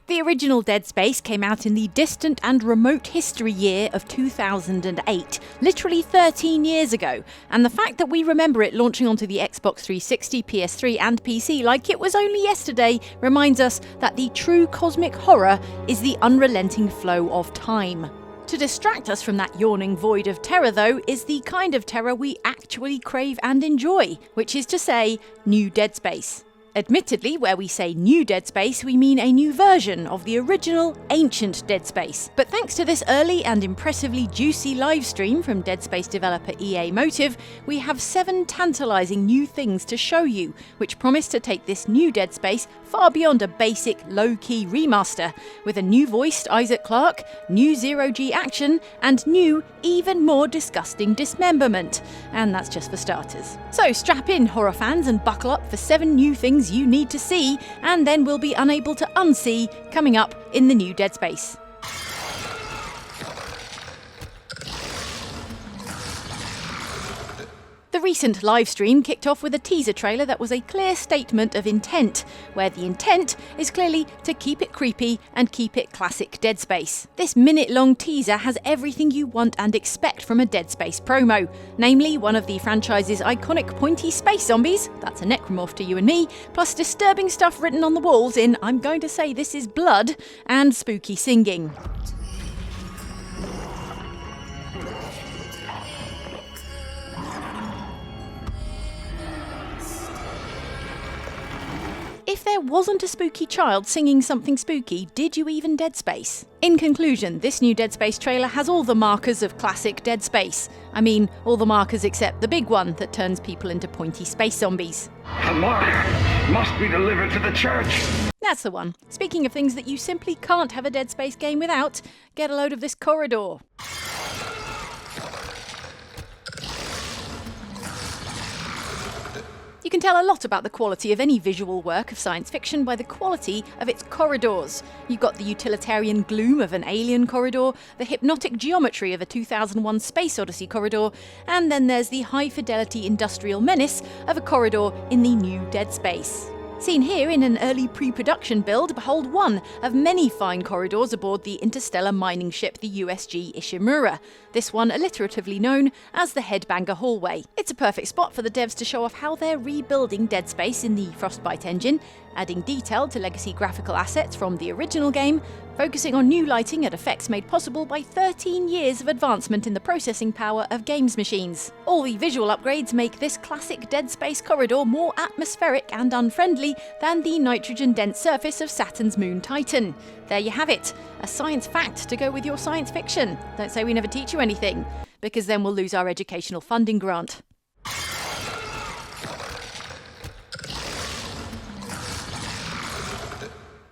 The original Dead Space came out in the distant and remote history year of 2008, literally 13 years ago, and the fact that we remember it launching onto the Xbox 360, PS3 and PC like it was only yesterday reminds us that the true cosmic horror is the unrelenting flow of time. To distract us from that yawning void of terror, though, is the kind of terror we actually crave and enjoy, which is to say, new Dead Space. Admittedly, where we say new Dead Space, we mean a new version of the original, ancient Dead Space. But thanks to this early and impressively juicy livestream from Dead Space developer EA Motive, we have 7 tantalising new things to show you, which promise to take this new Dead Space far beyond a basic, low-key remaster, with a new voiced Isaac Clarke, new zero-G action, and new, even more disgusting dismemberment. And that's just for starters. So strap in, horror fans, and buckle up for 7 new things you need to see, and then we'll be unable to unsee coming up in the new Dead Space. The recent livestream kicked off with a teaser trailer that was a clear statement of intent, where the intent is clearly to keep it creepy and keep it classic Dead Space. This minute-long teaser has everything you want and expect from a Dead Space promo, namely one of the franchise's iconic pointy space zombies, that's a necromorph to you and me, plus disturbing stuff written on the walls in, I'm going to say this is blood, and spooky singing. If there wasn't a spooky child singing something spooky, did you even Dead Space? In conclusion, this new Dead Space trailer has all the markers of classic Dead Space. I mean, all the markers except the big one that turns people into pointy space zombies. The mark must be delivered to the church. That's the one. Speaking of things that you simply can't have a Dead Space game without, get a load of this corridor. You can tell a lot about the quality of any visual work of science fiction by the quality of its corridors. You've got the utilitarian gloom of an Alien corridor, the hypnotic geometry of a 2001 Space Odyssey corridor, and then there's the high-fidelity industrial menace of a corridor in the new Dead Space. Seen here in an early pre-production build, behold one of many fine corridors aboard the interstellar mining ship the USG Ishimura, this one alliteratively known as the Headbanger Hallway. It's a perfect spot for the devs to show off how they're rebuilding Dead Space in the Frostbite engine, adding detail to legacy graphical assets from the original game, focusing on new lighting and effects made possible by 13 years of advancement in the processing power of games machines. All the visual upgrades make this classic Dead Space corridor more atmospheric and unfriendly than the nitrogen-dense surface of Saturn's moon Titan. There you have it, a science fact to go with your science fiction. Don't say we never teach you anything, because then we'll lose our educational funding grant.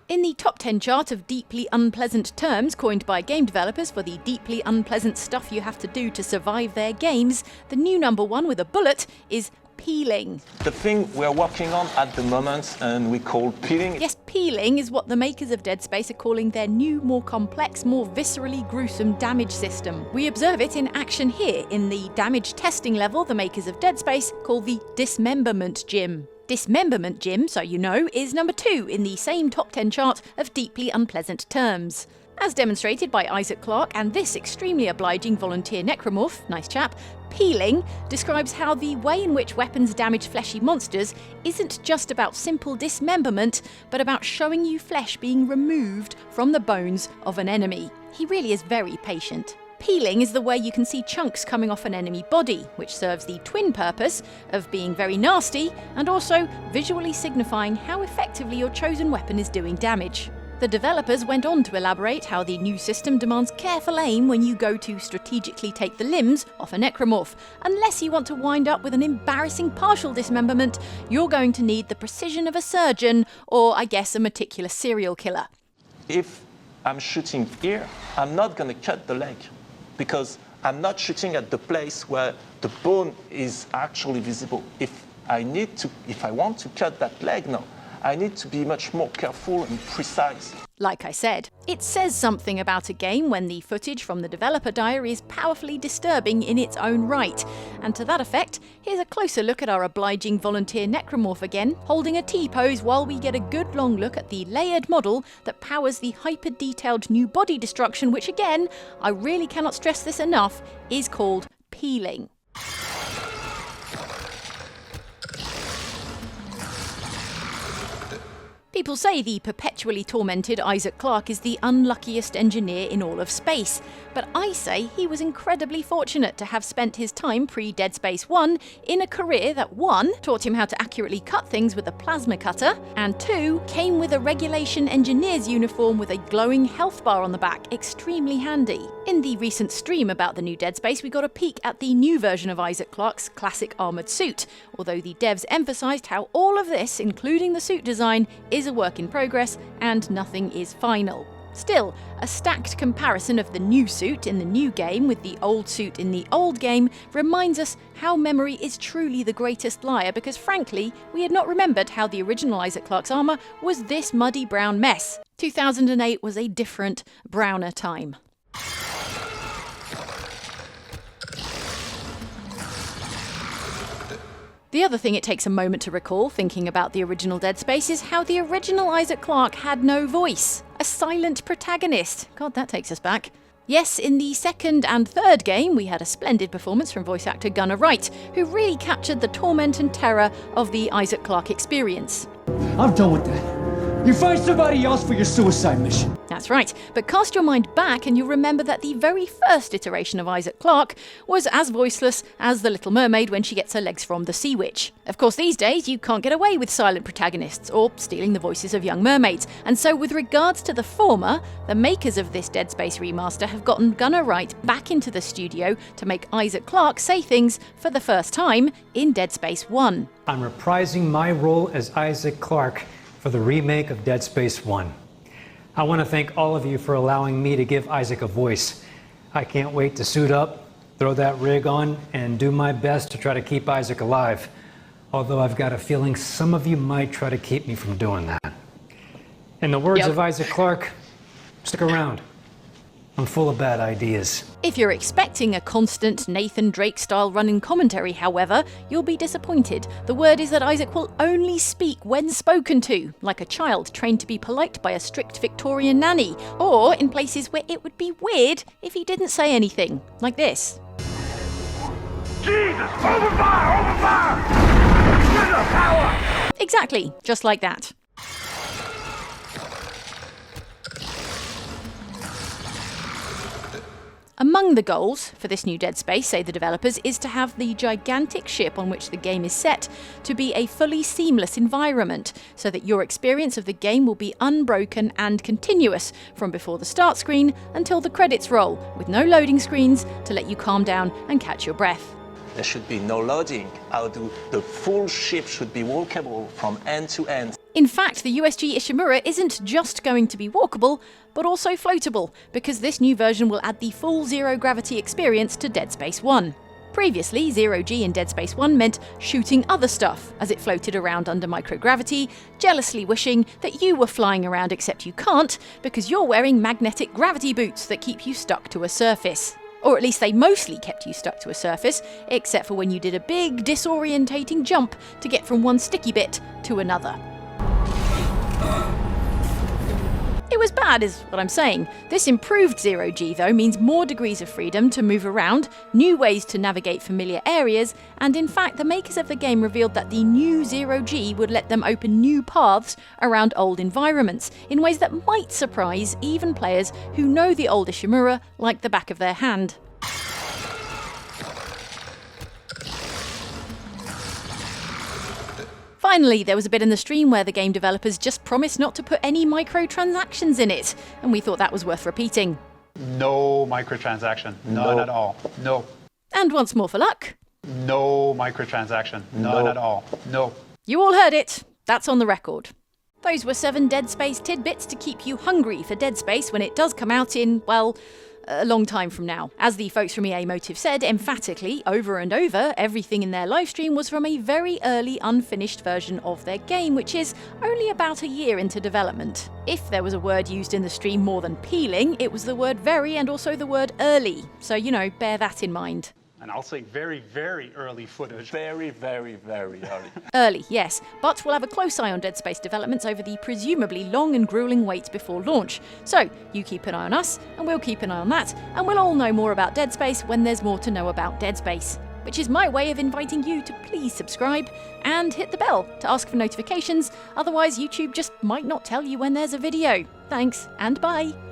In the top 10 chart of deeply unpleasant terms coined by game developers for the deeply unpleasant stuff you have to do to survive their games, the new number 1 with a bullet is peeling. The thing we're working on at the moment and we call peeling. Yes, peeling is what the makers of Dead Space are calling their new, more complex, more viscerally gruesome damage system. We observe it in action here in the damage testing level the makers of Dead Space call the Dismemberment Gym. Dismemberment Gym, so you know, is number 2 in the same top 10 chart of deeply unpleasant terms. As demonstrated by Isaac Clarke and this extremely obliging volunteer necromorph, nice chap, peeling describes how the way in which weapons damage fleshy monsters isn't just about simple dismemberment, but about showing you flesh being removed from the bones of an enemy. He really is very patient. Peeling is the way you can see chunks coming off an enemy body, which serves the twin purpose of being very nasty and also visually signifying how effectively your chosen weapon is doing damage. The developers went on to elaborate how the new system demands careful aim when you go to strategically take the limbs off a necromorph. Unless you want to wind up with an embarrassing partial dismemberment, you're going to need the precision of a surgeon or, I guess, a meticulous serial killer. If I'm shooting here, I'm not going to cut the leg because I'm not shooting at the place where the bone is actually visible. If I want to cut that leg now, I need to be much more careful and precise. Like I said, it says something about a game when the footage from the developer diary is powerfully disturbing in its own right, And to that effect, here's a closer look at our obliging volunteer necromorph again, holding a T-pose while we get a good long look at the layered model that powers the hyper-detailed new body destruction, which again, I really cannot stress this enough, is called peeling. People say the perpetually tormented Isaac Clarke is the unluckiest engineer in all of space, but I say he was incredibly fortunate to have spent his time pre-Dead Space 1 in a career that 1. Taught him how to accurately cut things with a plasma cutter, and 2. Came with a regulation engineer's uniform with a glowing health bar on the back, extremely handy. In the recent stream about the new Dead Space, we got a peek at the new version of Isaac Clarke's classic armoured suit, although the devs emphasised how all of this, including the suit design, is a work in progress and nothing is final. Still, a stacked comparison of the new suit in the new game with the old suit in the old game reminds us how memory is truly the greatest liar, because frankly, we had not remembered how the original Isaac Clarke's armour was this muddy brown mess. 2008 was a different, browner time. The other thing it takes a moment to recall, thinking about the original Dead Space, is how the original Isaac Clarke had no voice. A silent protagonist. God, that takes us back. Yes, in the second and third game, we had a splendid performance from voice actor WRIGHT, who really captured the torment and terror of the Isaac Clarke experience. I'm done with that. You find somebody else for your suicide mission. That's right, but cast your mind back and you'll remember that the very first iteration of Isaac Clarke was as voiceless as the Little Mermaid when she gets her legs from the Sea Witch. Of course, these days you can't get away with silent protagonists or stealing the voices of young mermaids, and so with regards to the former, the makers of this Dead Space remaster have gotten WRIGHT back into the studio to make Isaac Clarke say things for the first time in Dead Space 1. I'm reprising my role as Isaac Clarke for the remake of Dead Space 1. I want to thank all of you for allowing me to give Isaac a voice. I can't wait to suit up, throw that rig on, and do my best to try to keep Isaac alive. Although I've got a feeling some of you might try to keep me from doing that. In the words of Isaac Clarke, stick around. I'm full of bad ideas. If you're expecting a constant Nathan Drake-style running commentary, however, you'll be disappointed. The word is that Isaac will only speak when spoken to, like a child trained to be polite by a strict Victorian nanny, or in places where it would be weird if he didn't say anything, like this. Jesus! Open fire! Open fire! Get the power! Exactly, just like that. Among the goals for this new Dead Space, say the developers, is to have the gigantic ship on which the game is set to be a fully seamless environment, so that your experience of the game will be unbroken and continuous from before the start screen until the credits roll, with no loading screens to let you calm down and catch your breath. There should be no loading. The full ship should be walkable from end to end. In fact, the USG Ishimura isn't just going to be walkable, but also floatable, because this new version will add the full zero-gravity experience to Dead Space 1. Previously, zero-G in Dead Space 1 meant shooting other stuff as it floated around under microgravity, jealously wishing that you were flying around, except you can't, because you're wearing magnetic gravity boots that keep you stuck to a surface. Or at least they mostly kept you stuck to a surface, except for when you did a big, disorientating jump to get from one sticky bit to another. It was bad, is what I'm saying. This improved zero-G, though, means more degrees of freedom to move around, new ways to navigate familiar areas, and in fact, the makers of the game revealed that the new zero-G would let them open new paths around old environments, in ways that might surprise even players who know the old Ishimura like the back of their hand. Finally, there was a bit in the stream where the game developers just promised not to put any microtransactions in it, and we thought that was worth repeating. No microtransaction, none at all, no. And once more for luck. No microtransaction, none at all, no. You all heard it. That's on the record. Those were 7 Dead Space tidbits to keep you hungry for Dead Space when it does come out in, well, a long time from now. As the folks from EA Motive said emphatically over and over, everything in their livestream was from a very early unfinished version of their game, which is only about a year into development. If there was a word used in the stream more than peeling, it was the word very and also the word early. So, bear that in mind. and I'll say very, very early footage. Very, very, very early. Early, yes, but we'll have a close eye on Dead Space developments over the presumably long and grueling wait before launch. So, you keep an eye on us, and we'll keep an eye on that, and we'll all know more about Dead Space when there's more to know about Dead Space. Which is my way of inviting you to please subscribe and hit the bell to ask for notifications, otherwise YouTube just might not tell you when there's a video. Thanks, and bye!